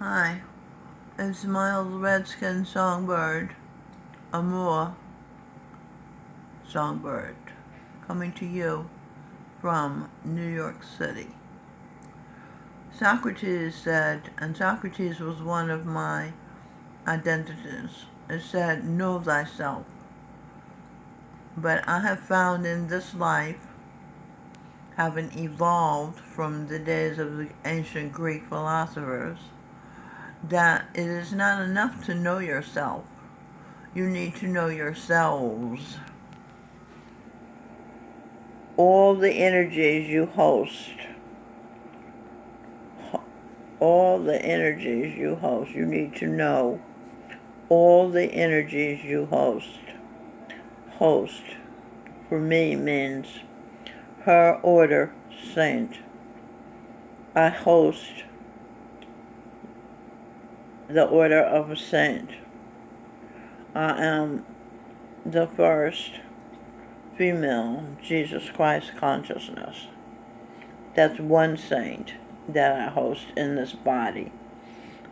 Hi, it's my old Redskin Songbird, Amour Songbird, coming to you from New York City. Socrates said, and Socrates was one of my identities, it said, know thyself. But I have found in this life, having evolved from the days of the ancient Greek philosophers, that it is not enough to know yourself. You need to know yourselves. All the energies you host, you need to know all the energies you host. Host, for me, means her order saint. I host the order of a saint. I am the first female Jesus Christ consciousness. That's one saint that I host in this body.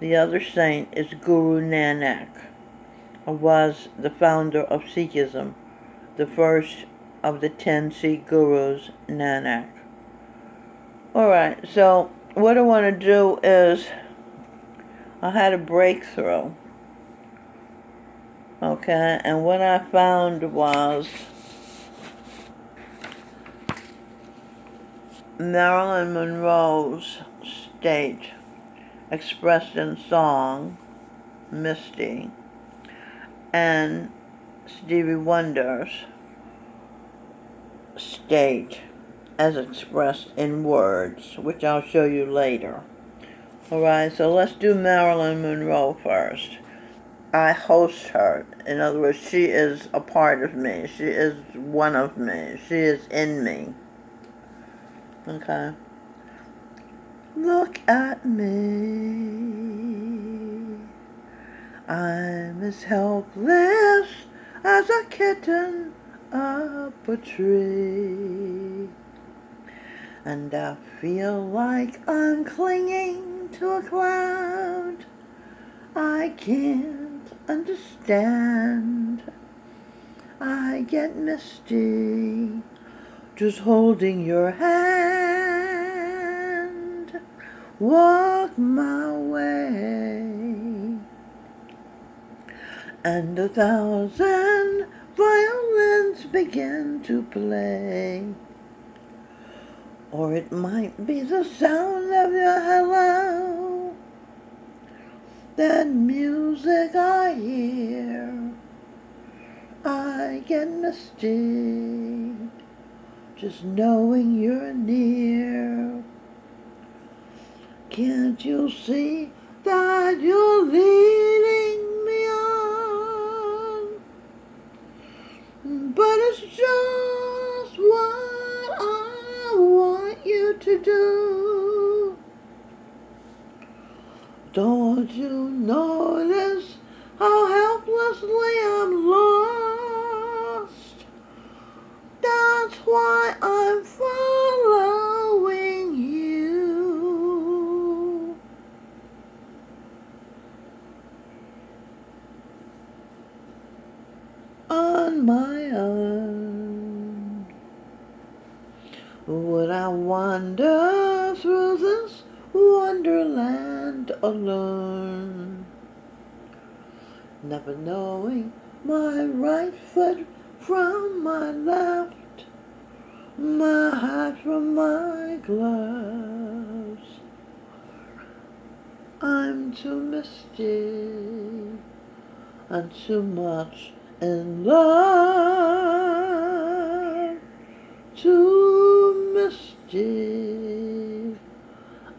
The other saint is Guru Nanek, who was the founder of Sikhism, the first of the 10 Sikh gurus, Nanek. Alright, so what I want to do is, I had a breakthrough. Okay, and what I found was Marilyn Monroe's state expressed in song, Misty, and Stevie Wonder's state as expressed in words, which I'll show you later. Alright, so let's do Marilyn Monroe first. I host her. In other words, she is a part of me. She is one of me. She is in me. Okay. Look at me. I'm as helpless as a kitten up a tree. And I feel like I'm clinging to a cloud I can't understand. I get misty just holding your hand. Walk my way, and 1,000 violins begin to play. Or it might be the sound of your hello, that music I hear. I get misty just knowing you're near. Can't you see that you're leading me on? But it's just what I want you to do. Don't you notice how helplessly I'm lost? That's why I'm following you. On my own. Would I wander through this wonderland alone, never knowing my right foot from my left, my hat from my gloves? I'm too misty and too much in love, too misty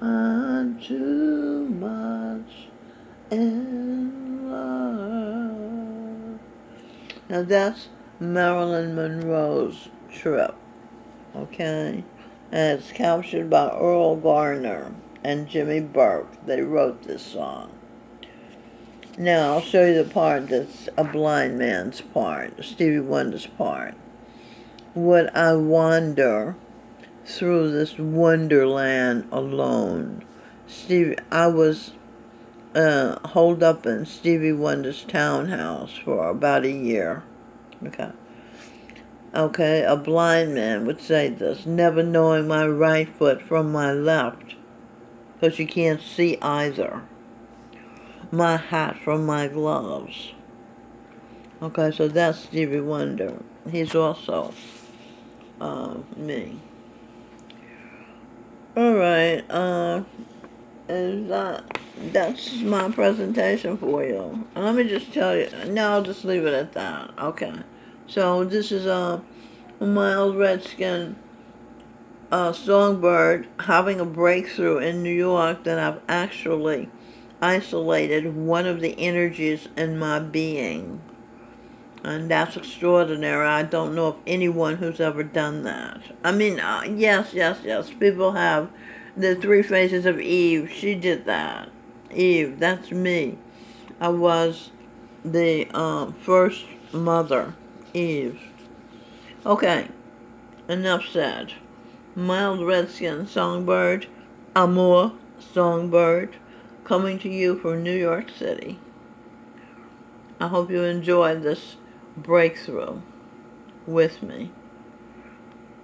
and too much in love. Now that's Marilyn Monroe's Trip, okay? And it's captured by Earl Garner and Jimmy Burke. They wrote this song. Now I'll show you the part that's a blind man's part, Stevie Wonder's part. Would I wander through this wonderland alone? Stevie, I was holed up in Stevie Wonder's townhouse for about a year. Okay, a blind man would say this, never knowing my right foot from my left, because you can't see either. My hat from my gloves. Okay, so that's Stevie Wonder. He's also me. Alright, and that's my presentation for you. And let me just tell you, no, I'll just leave it at that. Okay. So this is my old Redskin Songbird having a breakthrough in New York that I've actually isolated one of the energies in my being. And that's extraordinary. I don't know of anyone who's ever done that. I mean, yes. People have the 3 faces of Eve. She did that. Eve, that's me. I was the first mother, Eve. Okay, enough said. Mild Redskin Songbird, Amour Songbird, coming to you from New York City. I hope you enjoyed this breakthrough with me.